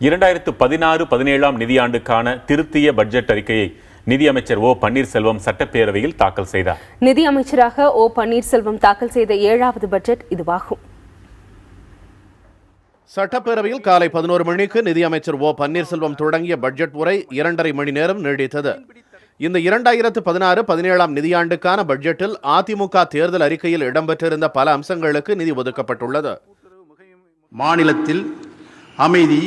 2016-17 நிதியாண்டுக்கான திருத்திய பட்ஜெட் அறிக்கையை நிதியமைச்சர் ஓ பன்னீர்செல்வம் சட்டப்பேரவையில் தாக்கல் செய்தார். நிதியமைச்சராக ஓ பன்னீர்செல்வம் தாக்கல் செய்த 7வது பட்ஜெட் இதுவாகும். சட்டப்பேரவையில் காலை 11 மணிக்கு நிதியமைச்சர் ஓ பன்னீர்செல்வம் தொடங்கிய பட்ஜெட் உரை 2.5 மணி நேரம் நீடித்தது. இந்த 2016-17 நிதியாண்டுக்கான பட்ஜெட்டில் அதிமுக தேர்தல் அறிக்கையில் இடம்பெற்றிருந்த பல அம்சங்களுக்கு நிதி ஒதுக்கப்பட்டுள்ளது. மாநிலத்தில் அமைதி,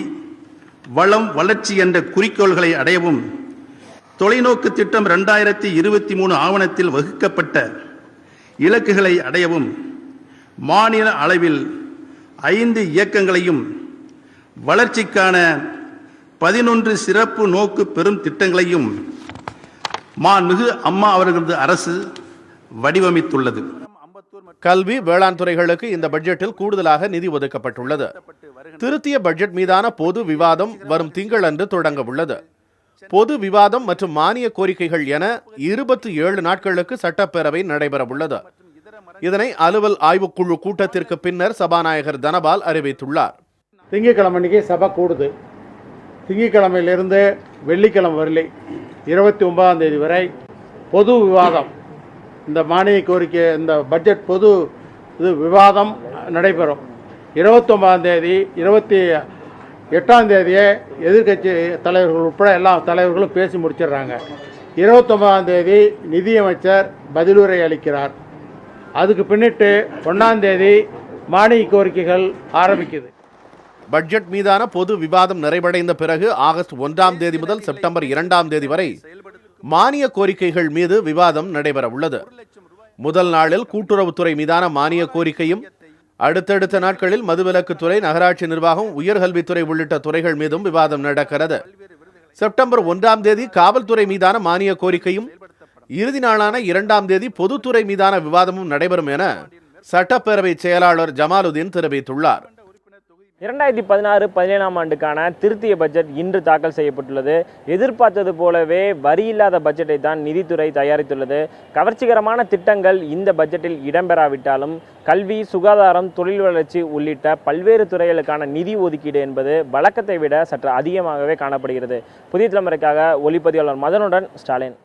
வளம், வளர்ச்சி என்ற குறிக்கோள்களை அடையவும் தொலைநோக்கு திட்டம் 2023 ஆவணத்தில் வகுக்கப்பட்ட இலக்குகளை அடையவும் மாநில அளவில் 5 இயக்கங்களையும் வளர்ச்சிக்கான 11 சிறப்பு நோக்கு பெரும் திட்டங்களையும் மாண்புமிகு அம்மா அவர்களது அரசு வடிவமைத்துள்ளது. கல்வி, வேளாண் துறைகளுக்கு இந்த பட்ஜெட்டில் கூடுதலாக நிதி ஒதுக்கப்பட்டுள்ளது. திருத்திய பட்ஜெட் மீதான பொது விவாதம் வரும் திங்களன்று தொடங்க உள்ளது. பொது விவாதம் மற்றும் மானிய கோரிக்கைகள் என 27 நாட்களுக்கு சட்டப்பேரவை நடைபெற உள்ளது. இதனை அலுவல் ஆய்வுக்குழு கூட்டத்திற்கு பின்னர் சபாநாயகர் தனபால் அறிவித்துள்ளார். திங்கட்கிழமை சபை கூடுது. திங்கட்கிழமையிலிருந்து வெள்ளிக்கிழமை வரலை 29ஆம் தேதி வரை பொது விவாதம், இந்த மானிய கோரிக்கை, இந்த பட்ஜெட் பொது விவாதம் நடைபெறும். 29ஆம் தேதி 28ஆம் தேதியே எதிர்கட்சி தலைவர்கள் உட்பட எல்லா தலைவர்களும் பேசி முடிச்சிடுறாங்க. 29ஆம் தேதி நிதியமைச்சர் பதிலுரை அளிக்கிறார். அதுக்கு பின்னிட்டு 1ஆம் தேதி மானிய கோரிக்கைகள் ஆரம்பிக்குது. பட்ஜெட் மீதான பொது விவாதம் நிறைவடைந்த பிறகு ஆகஸ்ட் 1ஆம் தேதி முதல் செப்டம்பர் 2ஆம் தேதி வரை மானிய கோரிக்கைகள் மீது விவாதம் நடைபெற உள்ளது. முதல் நாளில் கூட்டுறவுத்துறை மீதான மானிய கோரிக்கையும், அடுத்தடுத்த நாட்களில் மதுவிலக்குத்துறை, நகராட்சி நிர்வாகம், உயர்கல்வித்துறை உள்ளிட்ட துறைகள் மீதும் விவாதம் நடக்கிறது. செப்டம்பர் 1ஆம் தேதி காவல்துறை மீதான மானிய கோரிக்கையும், இறுதி நாளான 2ஆம் தேதி பொதுத்துறை மீதான விவாதமும் நடைபெறும் என சட்டப்பேரவை செயலாளர் ஜமாலுதீன் தெரிவித்துள்ளார். 2016-17 ஆண்டுக்கான திருத்திய பட்ஜெட் இன்று தாக்கல் செய்யப்பட்டுள்ளது. எதிர்பார்த்தது போலவே வரி இல்லாத பட்ஜெட்டை தான் நிதித்துறை தயாரித்துள்ளது. கவர்ச்சிகரமான திட்டங்கள் இந்த பட்ஜெட்டில் இடம்பெறாவிட்டாலும் கல்வி, சுகாதாரம், தொழில் வளர்ச்சி உள்ளிட்ட பல்வேறு துறைகளுக்கான நிதி ஒதுக்கீடு என்பது வழக்கத்தை விட சற்று அதிகமாகவே காணப்படுகிறது. புதிய தலைமுறைக்காக ஒளிப்பதிவாளர் மதனுடன் ஸ்டாலின்.